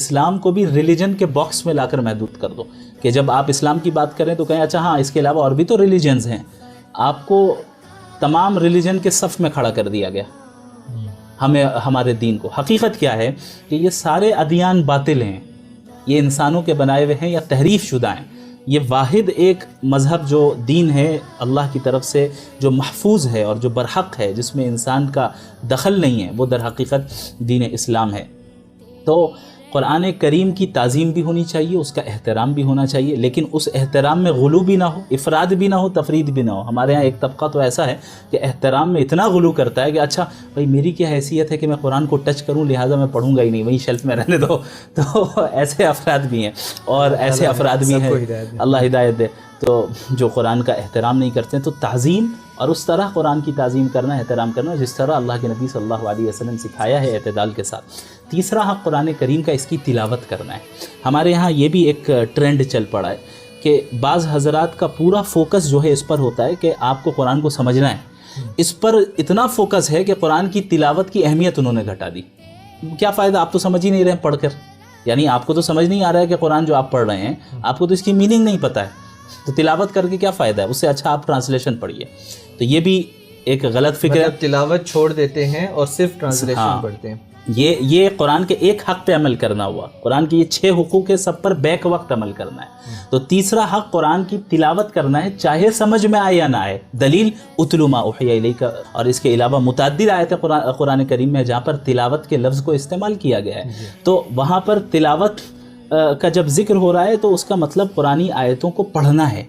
اسلام کو بھی ریلیجن کے باکس میں لا کر محدود کر دو کہ جب آپ اسلام کی بات کریں تو کہیں اچھا ہاں اس کے علاوہ اور بھی تو ریلیجنز ہیں. آپ کو تمام ریلیجن کے صف میں کھڑا کر دیا گیا ہمارے دین کو. حقیقت کیا ہے کہ یہ سارے ادیان باطل ہیں, یہ انسانوں کے بنائے ہوئے ہیں یا تحریف شدہ ہیں. یہ واحد ایک مذہب جو دین ہے اللہ کی طرف سے جو محفوظ ہے اور جو برحق ہے, جس میں انسان کا دخل نہیں ہے, وہ در حقیقت دین اسلام ہے. تو قرآن کریم کی تعظیم بھی ہونی چاہیے, اس کا احترام بھی ہونا چاہیے, لیکن اس احترام میں غلو بھی نہ ہو, افراد بھی نہ ہو, تفرید بھی نہ ہو. ہمارے ہاں ایک طبقہ تو ایسا ہے کہ احترام میں اتنا غلو کرتا ہے کہ اچھا بھائی میری کیا حیثیت ہے کہ میں قرآن کو ٹچ کروں, لہٰذا میں پڑھوں گا ہی نہیں, وہیں شیلف میں رہنے دو. تو ایسے افراد بھی ہیں اور ایسے افراد بھی ہیں, اللہ ہدایت دے, تو جو قرآن کا احترام نہیں کرتے ہیں. تو تعظیم اور اس طرح قرآن کی تعظیم کرنا, احترام کرنا جس طرح اللہ کے نبی صلی اللہ علیہ وسلم سکھایا ہے اعتدال کے ساتھ. تیسرا حق قرآن کریم کا اس کی تلاوت کرنا ہے. ہمارے یہاں یہ بھی ایک ٹرینڈ چل پڑا ہے کہ بعض حضرات کا پورا فوکس جو ہے اس پر ہوتا ہے کہ آپ کو قرآن کو سمجھنا ہے. اس پر اتنا فوکس ہے کہ قرآن کی تلاوت کی اہمیت انہوں نے گھٹا دی. کیا فائدہ, آپ تو سمجھ ہی نہیں رہے ہیں پڑھ کر, یعنی آپ کو تو سمجھ نہیں آ رہا ہے کہ قرآن جو آپ پڑھ رہے ہیں آپ کو تو اس کی میننگ نہیں پتہ ہے, تو تلاوت کر کے کیا فائدہ ہے, اس سے اچھا آپ ٹرانسلیشن پڑھیے. تو یہ بھی ایک غلط فکر ہے, تلاوت چھوڑ دیتے ہیں اور صرف ٹرانسلیشن پڑھتے ہیں. یہ قرآن کے ایک حق پہ عمل کرنا ہوا. قرآن کے یہ 6 حقوق ہے, سب پر بیک وقت عمل کرنا ہے. تو تیسرا حق قرآن کی تلاوت کرنا ہے, چاہے سمجھ میں آئے یا نہ آئے. دلیل اتلو ما اوحی الیک, اور اس کے علاوہ متعدد آیتیں قرآن کریم میں جہاں پر تلاوت کے لفظ کو استعمال کیا گیا ہے. تو وہاں پر تلاوت کا جب ذکر ہو رہا ہے تو اس کا مطلب قرآنی آیتوں کو پڑھنا ہے.